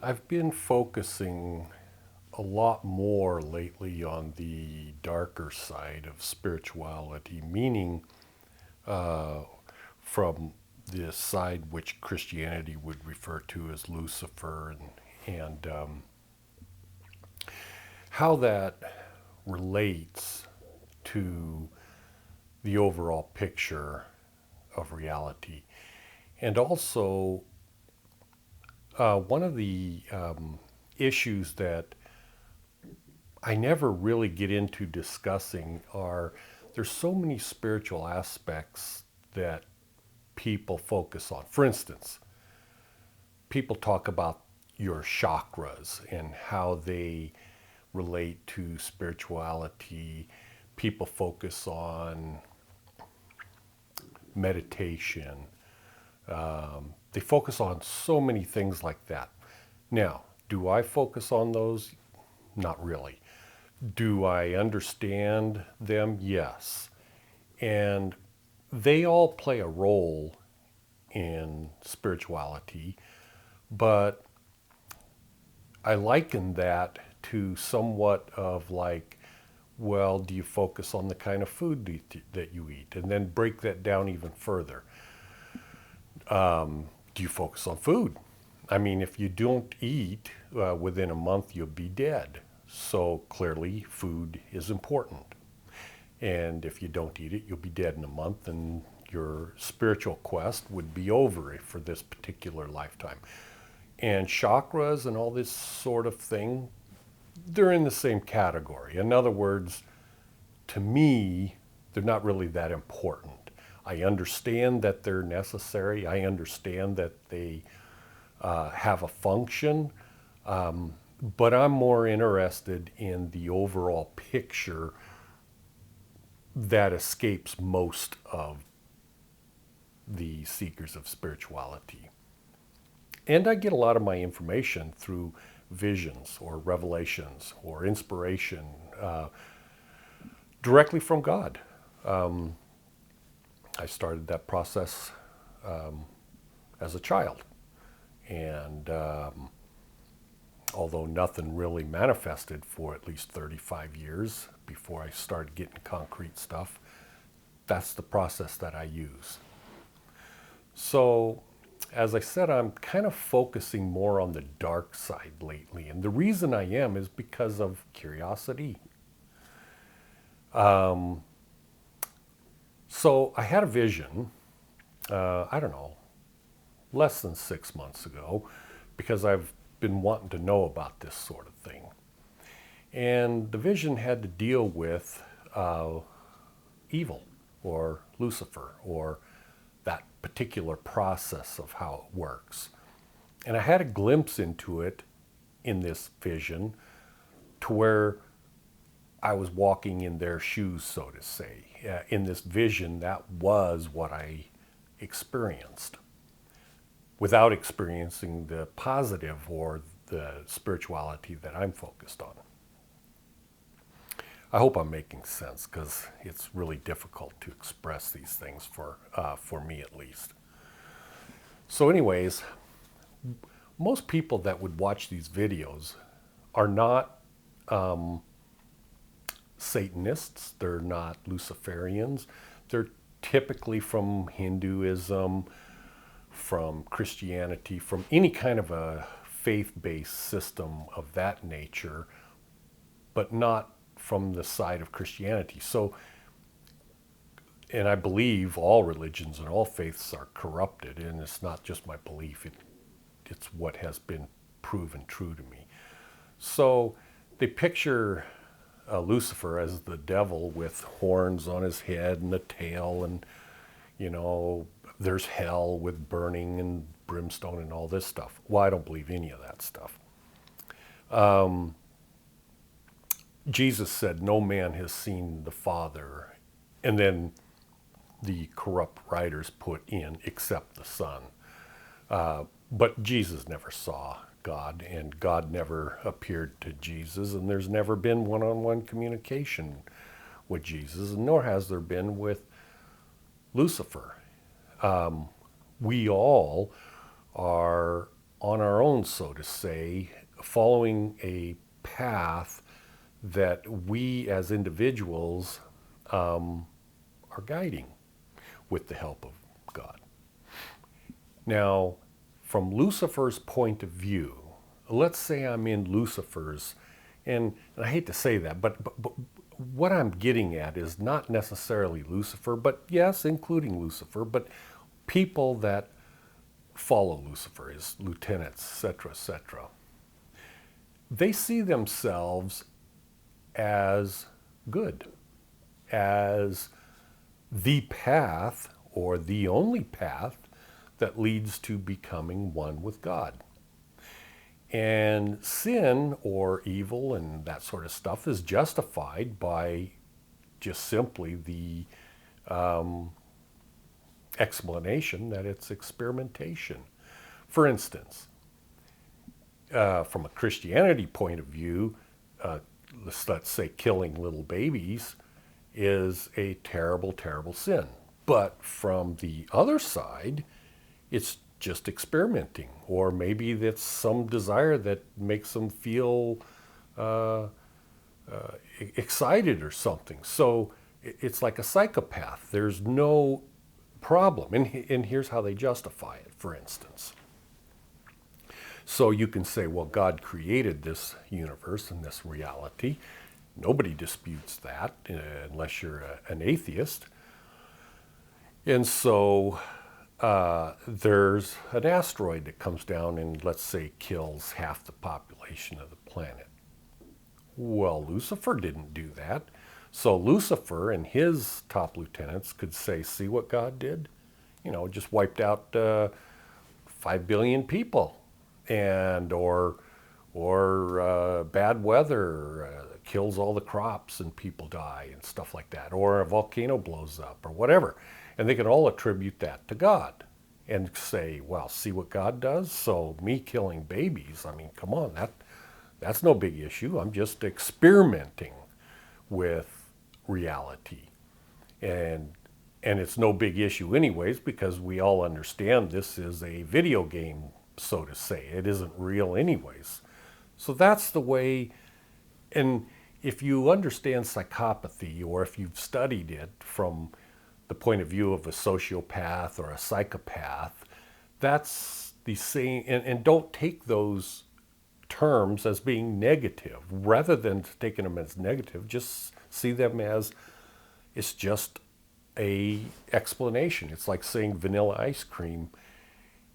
I've been focusing a lot more lately on the darker side of spirituality, meaning from the side which Christianity would refer to as Lucifer, and how that relates to the overall picture of reality. And also, one of the issues that I never really get into discussing are there's so many spiritual aspects that people focus on. For instance, people talk about your chakras and how they relate to spirituality. People focus on meditation. They focus on so many things like that. Now, do I focus on those? Not really. Do I understand them? Yes. And they all play a role in spirituality, but I liken that to somewhat of like, well, do you focus on the kind of food that you eat? And then break that down even further. Do you focus on food? I mean, if you don't eat within a month, you'll be dead. So clearly, food is important. And if you don't eat it, you'll be dead in a month, and your spiritual quest would be over for this particular lifetime. And chakras and all this sort of thing, they're in the same category. In other words, to me, they're not really that important. I understand that they're necessary. I understand that they have a function, but I'm more interested in the overall picture that escapes most of the seekers of spirituality. And I get a lot of my information through visions or revelations or inspiration directly from God. I started that process as a child. And although nothing really manifested for at least 35 years before I started getting concrete stuff, that's the process that I use. So, as I said, I'm kind of focusing more on the dark side lately. And the reason I am is because of curiosity. So, I had a vision, I don't know, less than 6 months ago, because I've been wanting to know about this sort of thing. And the vision had to deal with evil or Lucifer or that particular process of how it works. And I had a glimpse into it in this vision to where I was walking in their shoes, so to say. In this vision, that was what I experienced without experiencing the positive or the spirituality that I'm focused on. I hope I'm making sense because it's really difficult to express these things for me at least. So anyways, most people that would watch these videos are not Satanists, they're not Luciferians, they're typically from Hinduism, from Christianity, from any kind of a faith-based system of that nature, but not from the side of Christianity. So, and I believe all religions and all faiths are corrupted, and it's not just my belief, it's what has been proven true to me. So they picture Lucifer as the devil with horns on his head and a tail, and you know, there's hell with burning and brimstone and all this stuff. Well, I don't believe any of that stuff. Jesus said, no man has seen the Father. And then the corrupt writers put in, except the Son. But Jesus never saw God, and God never appeared to Jesus, and there's never been one-on-one communication with Jesus, nor has there been with Lucifer. We all are on our own own, so to say, following a path that we as individuals are guiding with the help of God. Now, from Lucifer's point of view, let's say I'm in Lucifer's, and I hate to say that, but what I'm getting at is not necessarily Lucifer, but yes, including Lucifer, but people that follow Lucifer, his lieutenants, etc., etc. They see themselves as good, as the path or the only path that leads to becoming one with God. And sin or evil and that sort of stuff is justified by just simply the explanation that it's experimentation. For instance, from a Christianity point of view, let's say killing little babies is a terrible, terrible sin. But from the other side, it's just experimenting, or maybe that's some desire that makes them feel excited or something. So it's like a psychopath. There's no problem. And here's how they justify it, for instance. So you can say, well, God created this universe and this reality. Nobody disputes that unless you're an atheist. And so there's an asteroid that comes down and, let's say, kills half the population of the planet. Well, Lucifer didn't do that. So Lucifer and his top lieutenants could say, see what God did? You know, just wiped out 5 billion people. And or bad weather kills all the crops and people die and stuff like that. Or a volcano blows up or whatever. And they can all attribute that to God and say, well, see what God does? So me killing babies, I mean, come on, that's no big issue. I'm just experimenting with reality. And it's no big issue anyways, because we all understand this is a video game, so to say. It isn't real anyways. So that's the way, and if you understand psychopathy, or if you've studied it from the point of view of a sociopath or a psychopath, that's the same, and don't take those terms as being negative. Rather than taking them as negative, just see them as it's just a explanation. It's like saying vanilla ice cream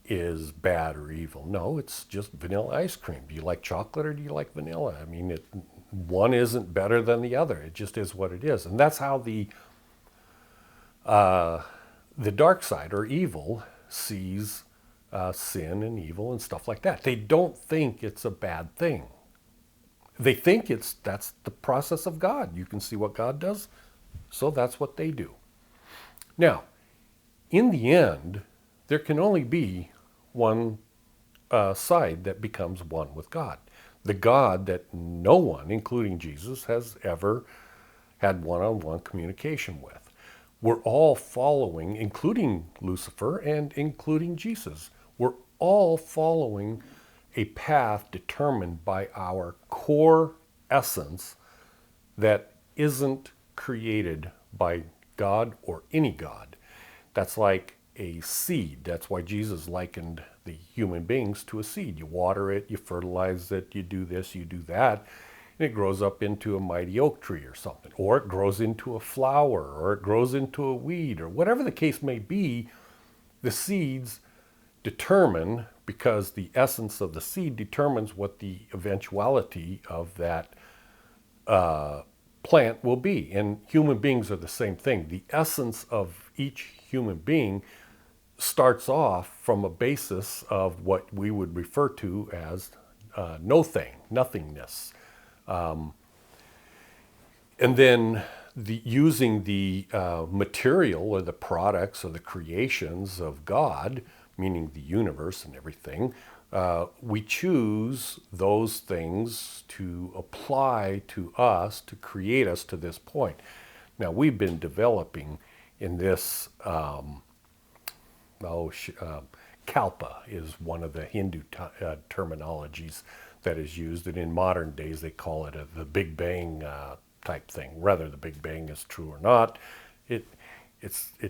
is bad or evil. No, it's just vanilla ice cream. Do you like chocolate or do you like vanilla? I mean, one isn't better than the other. It just is what it is. And that's how the dark side or evil sees sin and evil and stuff like that. They don't think it's a bad thing. They think that's the process of God. You can see what God does, so that's what they do. Now, in the end, there can only be one side that becomes one with God. The God that no one, including Jesus, has ever had one-on-one communication with. We're all following, including Lucifer and including Jesus, we're all following a path determined by our core essence that isn't created by God or any God. That's like a seed. That's why Jesus likened the human beings to a seed. You water it, you fertilize it, you do this, you do that, and it grows up into a mighty oak tree or something. Or it grows into a flower, or it grows into a weed, or whatever the case may be. The seeds determine, because the essence of the seed determines what the eventuality of that plant will be. And human beings are the same thing. The essence of each human being starts off from a basis of what we would refer to as nothingness. And then using the material or the products or the creations of God, meaning the universe and everything, we choose those things to apply to us, to create us to this point. Now, we've been developing in this Kalpa is one of the Hindu terminologies that is used, and in modern days they call it the Big Bang type thing. Whether the Big Bang is true or not, it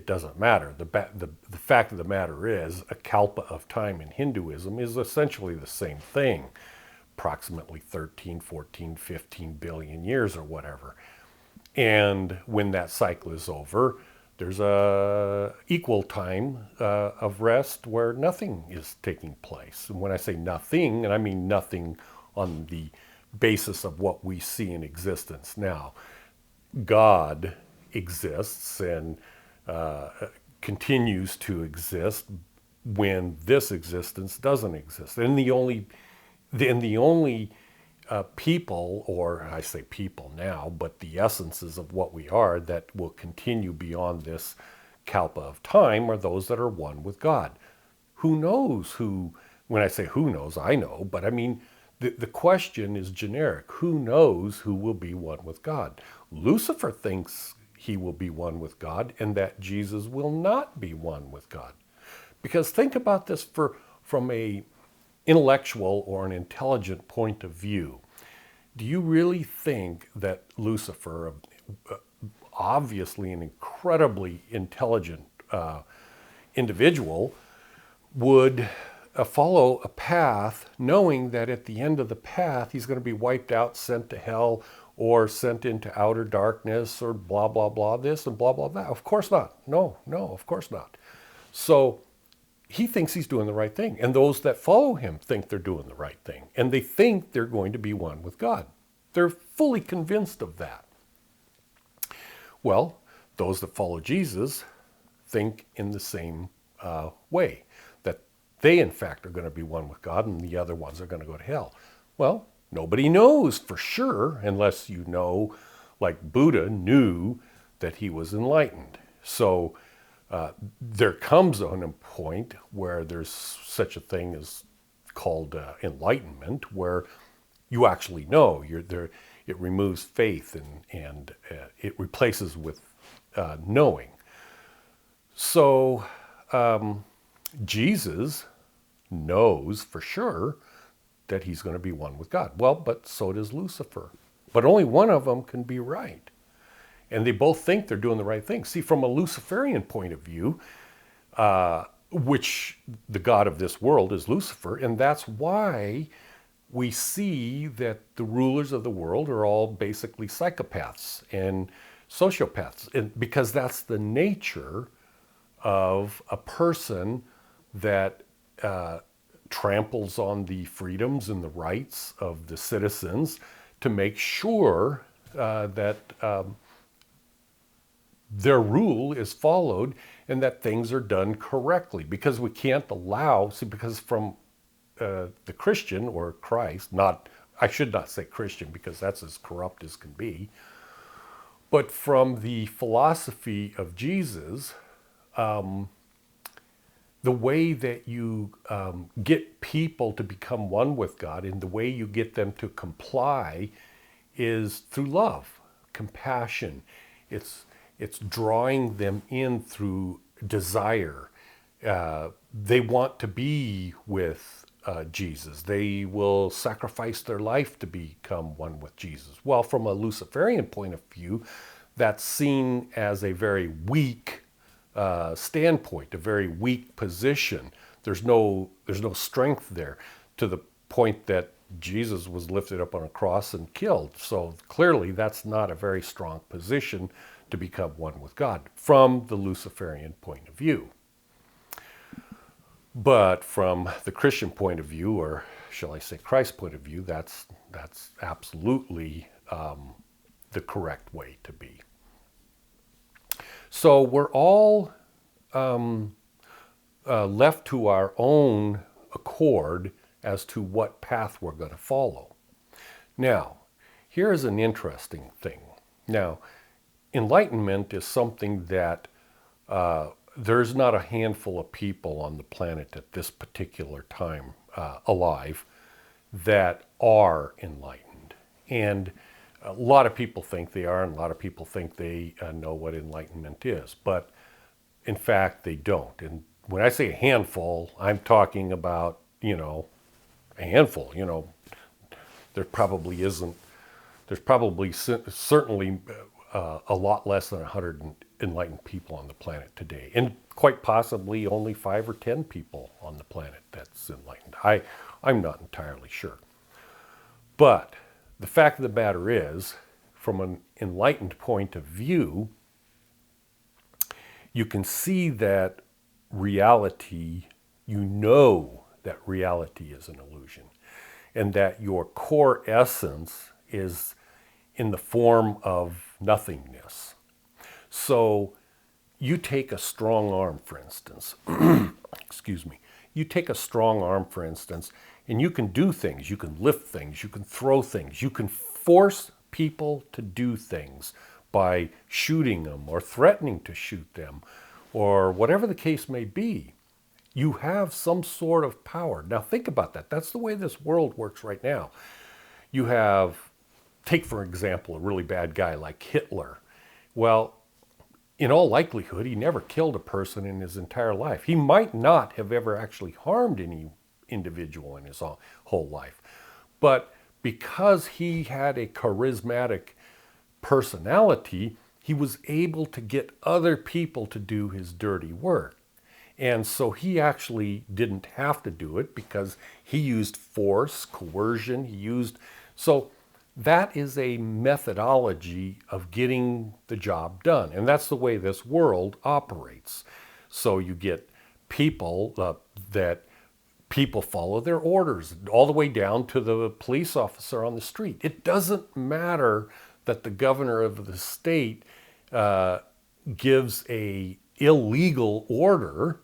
doesn't matter. The fact of the matter is, a kalpa of time in Hinduism is essentially the same thing, approximately 13, 14, 15 billion years or whatever. And when that cycle is over, there's a equal time of rest where nothing is taking place. And when I say nothing, and I mean nothing on the basis of what we see in existence now. God exists and continues to exist when this existence doesn't exist. And the only people, or I say people now, but the essences of what we are that will continue beyond this kalpa of time are those that are one with God. Who knows who, when I say who knows, I know, but I mean, the question is generic. Who knows who will be one with God? Lucifer thinks he will be one with God and that Jesus will not be one with God. Because think about this from a intellectual or an intelligent point of view. Do you really think that Lucifer, obviously an incredibly intelligent individual, would follow a path knowing that at the end of the path he's going to be wiped out, sent to hell, or sent into outer darkness, or blah, blah, blah, this and blah, blah, that? Of course not. No, of course not. So he thinks he's doing the right thing. And those that follow him think they're doing the right thing. And they think they're going to be one with God. They're fully convinced of that. Well, those that follow Jesus think in the same way, that they in fact are going to be one with God and the other ones are going to go to hell. Well, nobody knows for sure unless you know, like Buddha knew that he was enlightened. So there comes on a point where there's such a thing as called enlightenment, where you actually know. You're there. It removes faith and it replaces with knowing. So Jesus knows for sure that he's going to be one with God. Well, but so does Lucifer. But only one of them can be right. And they both think they're doing the right thing. See, from a Luciferian point of view, which the god of this world is Lucifer, and that's why we see that the rulers of the world are all basically psychopaths and sociopaths, and because that's the nature of a person that tramples on the freedoms and the rights of the citizens to make sure that their rule is followed and that things are done correctly. Because we can't allow, because from the Christian or Christ, I should not say Christian because that's as corrupt as can be, but from the philosophy of Jesus, the way that you get people to become one with God and the way you get them to comply is through love, compassion. It's drawing them in through desire. They want to be with Jesus. They will sacrifice their life to become one with Jesus. Well, from a Luciferian point of view, that's seen as a very weak standpoint, a very weak position. There's no strength there, to the point that Jesus was lifted up on a cross and killed. So clearly that's not a very strong position to become one with God from the Luciferian point of view. But from the Christian point of view, or shall I say Christ's point of view, that's absolutely the correct way to be. So we're all left to our own accord as to what path we're going to follow. Now, here's an interesting thing. Now, enlightenment is something that there's not a handful of people on the planet at this particular time alive that are enlightened. And a lot of people think they are, and a lot of people think they know what enlightenment is. But in fact, they don't. And when I say a handful, I'm talking about, a handful. There probably isn't, there's probably certainly a lot less than 100 enlightened people on the planet today. And quite possibly only 5 or 10 people on the planet that's enlightened. I'm not entirely sure. But the fact of the matter is, from an enlightened point of view, you can see that reality, that reality is an illusion, and that your core essence is in the form of nothingness. So you take a strong arm, for instance. Excuse me. You take a strong arm, for instance, and you can do things. You can lift things. You can throw things. You can force people to do things by shooting them or threatening to shoot them or whatever the case may be. You have some sort of power. Now think about that. That's the way this world works right now. You have, take for example, a really bad guy like Hitler. Well, in all likelihood, he never killed a person in his entire life. He might not have ever actually harmed any individual in his whole life. But because he had a charismatic personality, he was able to get other people to do his dirty work. And so he actually didn't have to do it because he used force, coercion, so that is a methodology of getting the job done. And that's the way this world operates. So you get people that people follow their orders all the way down to the police officer on the street. It doesn't matter that the governor of the state gives a illegal order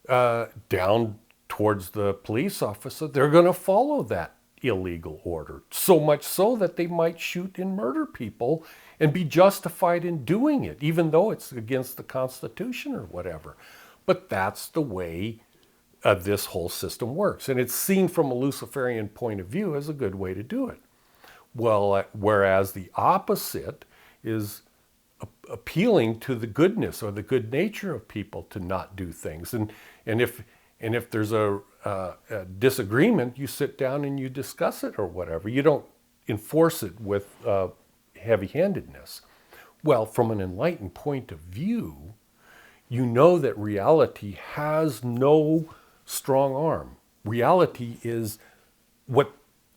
down towards the police officer. They're going to follow that illegal order, so much so that they might shoot and murder people and be justified in doing it, even though it's against the Constitution or whatever. But that's the way this whole system works. And it's seen from a Luciferian point of view as a good way to do it. Well, whereas the opposite is appealing to the goodness or the good nature of people to not do things. And if there's a disagreement, you sit down and you discuss it or whatever. You don't enforce it with heavy-handedness. Well, from an enlightened point of view, you know that reality has no strong arm. Reality is what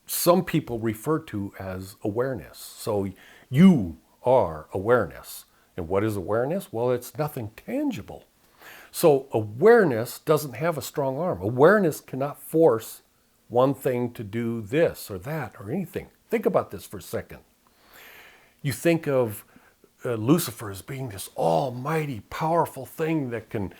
some people refer to as awareness. So you are awareness. And what is awareness? Well, it's nothing tangible. So awareness doesn't have a strong arm. Awareness cannot force one thing to do this or that or anything. Think about this for a second. You think of Lucifer as being this almighty, powerful thing that can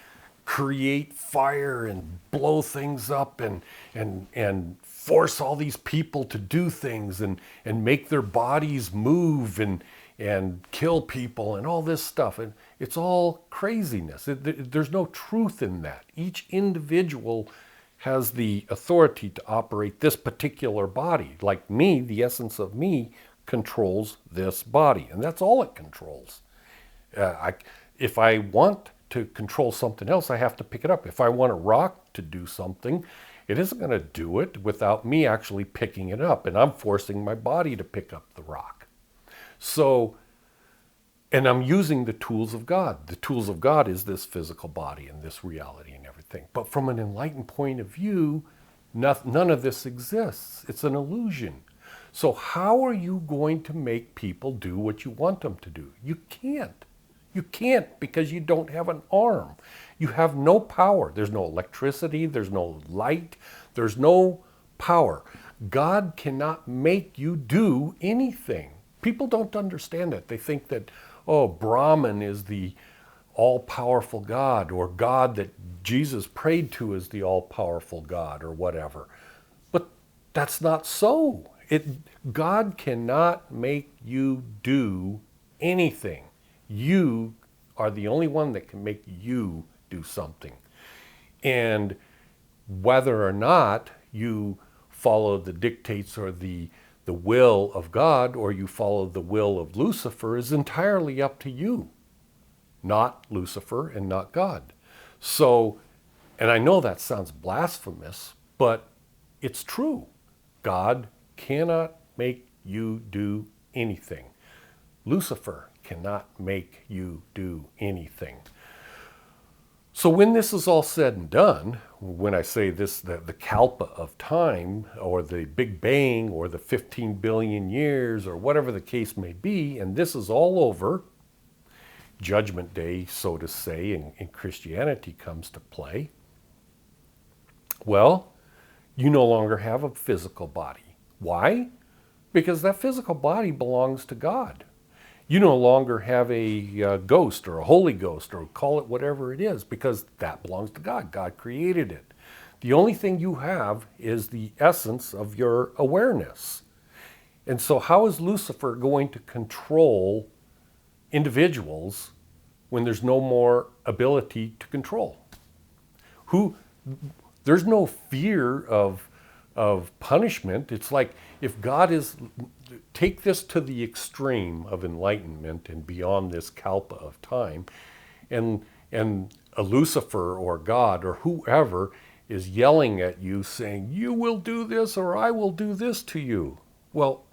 create fire and blow things up and force all these people to do things and make their bodies move and kill people and all this stuff. And it's all craziness. There's no truth in that. Each individual has the authority to operate this particular body. Like me, the essence of me controls this body, and that's all it controls. If I want to control something else, I have to pick it up. If I want a rock to do something, it isn't going to do it without me actually picking it up, and I'm forcing my body to pick up the rock. So, and I'm using the tools of God. The tools of God is this physical body and this reality and everything. But from an enlightened point of view, none of this exists. It's an illusion. So how are you going to make people do what you want them to do? You can't. You can't, because you don't have an arm. You have no power. There's no electricity. There's no light. There's no power. God cannot make you do anything. People don't understand that. They think that, Brahman is the all-powerful God, or God that Jesus prayed to is the all-powerful God, or whatever. But that's not so. God cannot make you do anything. You are the only one that can make you do something. And whether or not you follow the dictates or the will of God, or you follow the will of Lucifer, is entirely up to you, not Lucifer and not God. So And I know that sounds blasphemous, but it's true. God cannot make you do anything. Lucifer cannot make you do anything. So when this is all said and done, when I say this, the kalpa of time, or the Big Bang, or the 15 billion years, or whatever the case may be, and this is all over, Judgment Day, so to say, in Christianity comes to play, well, you no longer have a physical body. Why? Because that physical body belongs to God. You no longer have a ghost or a Holy Ghost, or call it whatever it is, because that belongs to God. God created it. The only thing you have is the essence of your awareness. And so how is Lucifer going to control individuals when there's no more ability to control? There's no fear of punishment. It's like, if God is, take this to the extreme of enlightenment and beyond this kalpa of time, and a Lucifer or God or whoever is yelling at you saying, you will do this or I will do this to you. Well,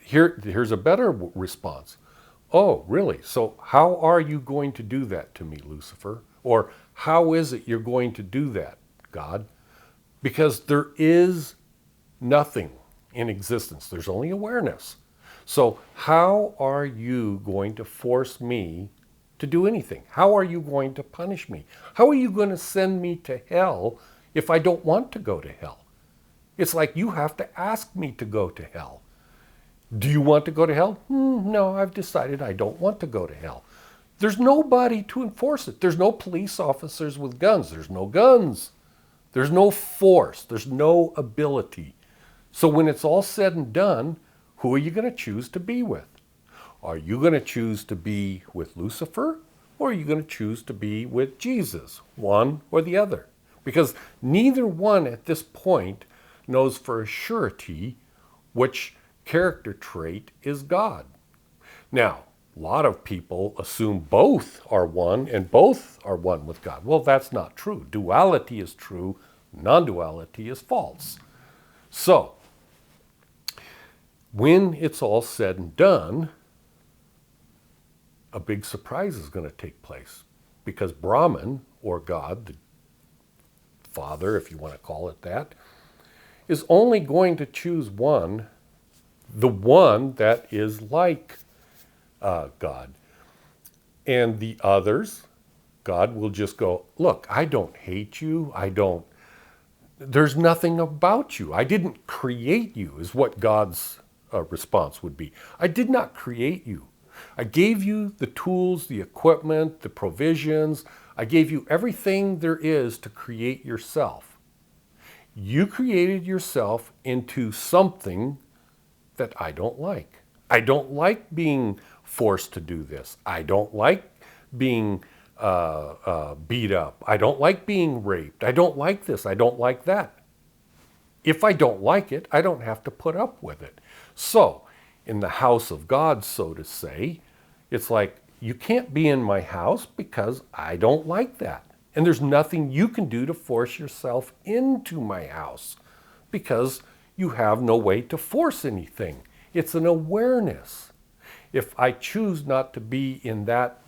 here's a better response. Oh, really? So how are you going to do that to me, Lucifer? Or how is it you're going to do that, God? Because there is nothing in existence. There's only awareness. So how are you going to force me to do anything? How are you going to punish me? How are you going to send me to hell if I don't want to go to hell? It's like you have to ask me to go to hell. Do you want to go to hell? No, I've decided I don't want to go to hell. There's nobody to enforce it. There's no police officers with guns. There's no guns. There's no force. There's no ability. So when it's all said and done, who are you going to choose to be with? Are you going to choose to be with Lucifer, or are you going to choose to be with Jesus? One or the other. Because neither one at this point knows for a surety which character trait is God. Now, a lot of people assume both are one and both are one with God. Well, that's not true. Duality is true. Non-duality is false. So, when it's all said and done, a big surprise is going to take place, because Brahman, or God, the Father, if you want to call it that, is only going to choose one, the one that is like God. And the others, God will just go, look, I don't hate you. There's nothing about you. I didn't create you, is what God's response would be. I did not create you. I gave you the tools, the equipment, the provisions. I gave you everything there is to create yourself. You created yourself into something that I don't like. I don't like being forced to do this. I don't like being beat up. I don't like being raped. I don't like this. I don't like that. If I don't like it, I don't have to put up with it. So, in the house of God, so to say, it's like, you can't be in my house because I don't like that. And there's nothing you can do to force yourself into my house, because you have no way to force anything. It's an awareness. If I choose not to be in that,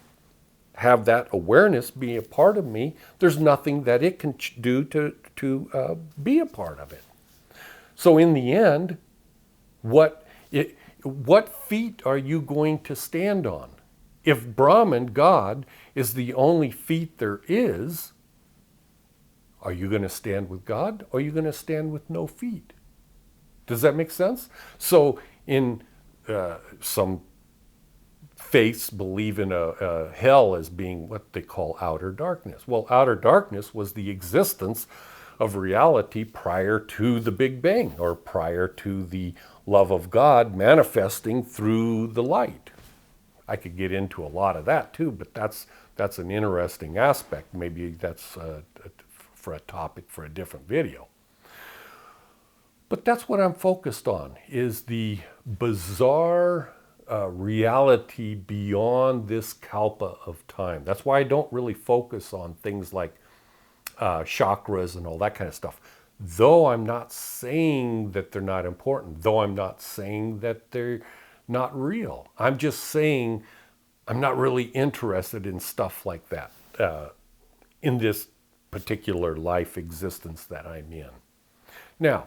have that awareness be a part of me, there's nothing that it can do to be a part of it. So in the end, what feet are you going to stand on? If Brahman, God, is the only feet there is, are you going to stand with God, or are you going to stand with no feet? Does that make sense? So in some faiths believe in a hell as being what they call outer darkness. Well, outer darkness was the existence of reality prior to the Big Bang, or prior to the love of God manifesting through the light. I could get into a lot of that too, but that's an interesting aspect. Maybe that's for a topic for a different video. But that's what I'm focused on, is the bizarre reality beyond this kalpa of time. That's why I don't really focus on things like chakras and all that kind of stuff. Though I'm not saying that they're not important, though I'm not saying that they're not real. I'm just saying I'm not really interested in stuff like that in this particular life existence that I'm in. Now,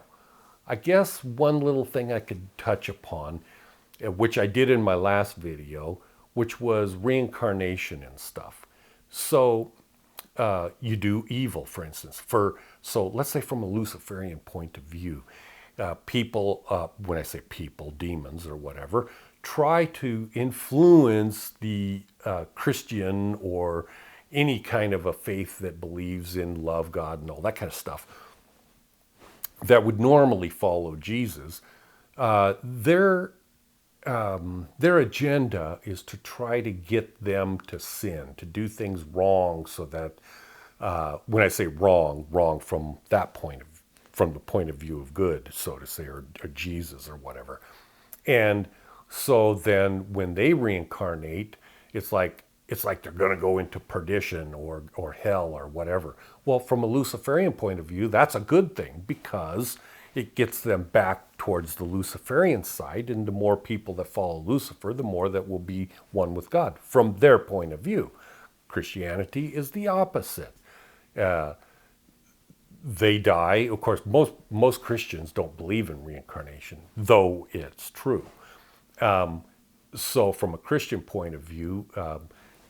I guess one little thing I could touch upon, which I did in my last video, which was reincarnation and stuff. So you do evil, for instance. So let's say from a Luciferian point of view, people, when I say people, demons or whatever, try to influence the Christian or any kind of a faith that believes in love, God, and all that kind of stuff that would normally follow Jesus. Their agenda is to try to get them to sin, to do things wrong, so that when I say wrong, wrong from from the point of view of good, so to say, or Jesus or whatever. And so then when they reincarnate, it's like they're going to go into perdition or hell or whatever. Well, from a Luciferian point of view, that's a good thing, because it gets them back towards the Luciferian side, and the more people that follow Lucifer, the more that will be one with God from their point of view. Christianity is the opposite. They die. Of course, most Christians don't believe in reincarnation, though it's true. So from a Christian point of view,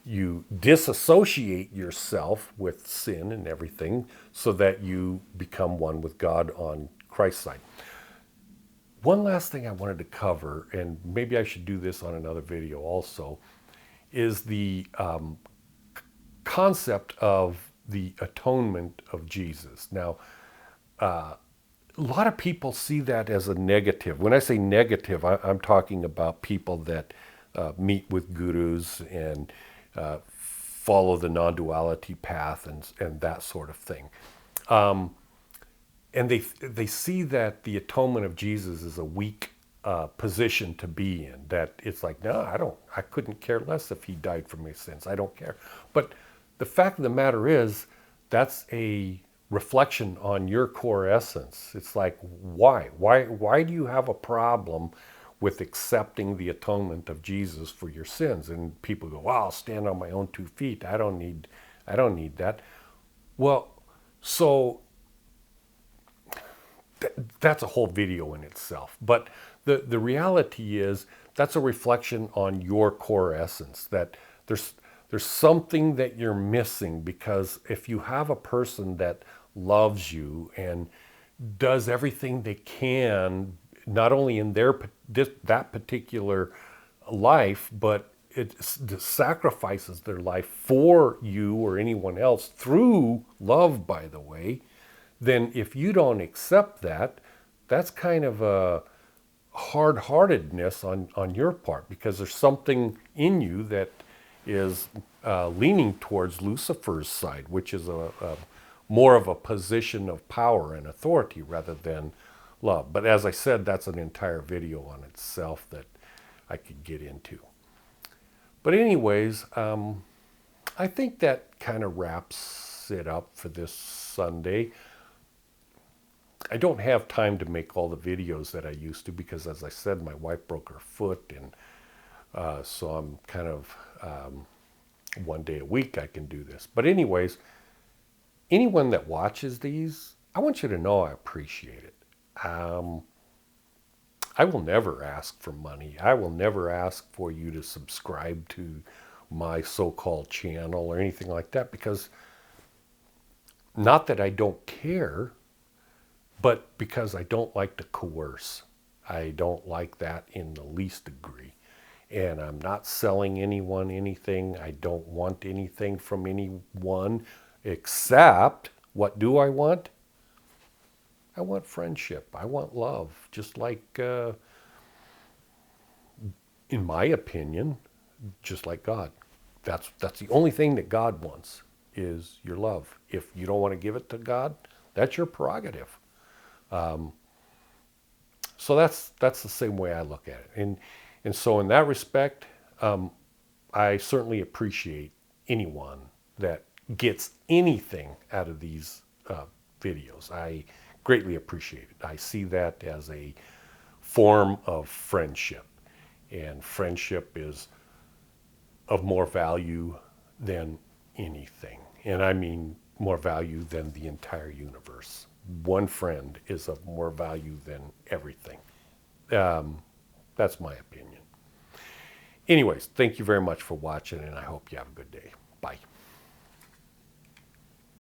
you disassociate yourself with sin and everything so that you become one with God on Christ's side. One last thing I wanted to cover, and maybe I should do this on another video also, is the concept of the atonement of Jesus. Now, a lot of people see that as a negative. When I say negative, I'm talking about people that meet with gurus and follow the non-duality path and that sort of thing. And they see that the atonement of Jesus is a weak position to be in. That it's like, no, I couldn't care less if he died for my sins. I don't care. But the fact of the matter is, that's a reflection on your core essence. It's like, why? Why do you have a problem with accepting the atonement of Jesus for your sins? And people go, well, I'll stand on my own 2 feet. I don't need that. Well, so that's a whole video in itself. But the reality is, that's a reflection on your core essence, that there's something that you're missing, because if you have a person that loves you and does everything they can, not only in that particular life, but it sacrifices their life for you or anyone else through love, by the way, then if you don't accept that, that's kind of a hard-heartedness on your part, because there's something in you that is leaning towards Lucifer's side, which is a more of a position of power and authority rather than love. But as I said, that's an entire video on itself that I could get into. But anyways, I think that kind of wraps it up for this Sunday. I don't have time to make all the videos that I used to, because as I said, my wife broke her foot, and so I'm kind of one day a week I can do this. But anyways, anyone that watches these, I want you to know I appreciate it. I will never ask for money. I will never ask for you to subscribe to my so-called channel or anything like that, because not that I don't care, but because I don't like to coerce. I don't like that in the least degree. And I'm not selling anyone anything. I don't want anything from anyone, except, what do I want? I want friendship. I want love. Just like, in my opinion, just like God. That's the only thing that God wants, is your love. If you don't want to give it to God, that's your prerogative. So that's the same way I look at it. And so in that respect, I certainly appreciate anyone that gets anything out of these videos, I greatly appreciate it. I see that as a form of friendship, and friendship is of more value than anything. And I mean more value than the entire universe. One friend is of more value than everything. That's my opinion. Anyways, thank you very much for watching, and I hope you have a good day. Bye.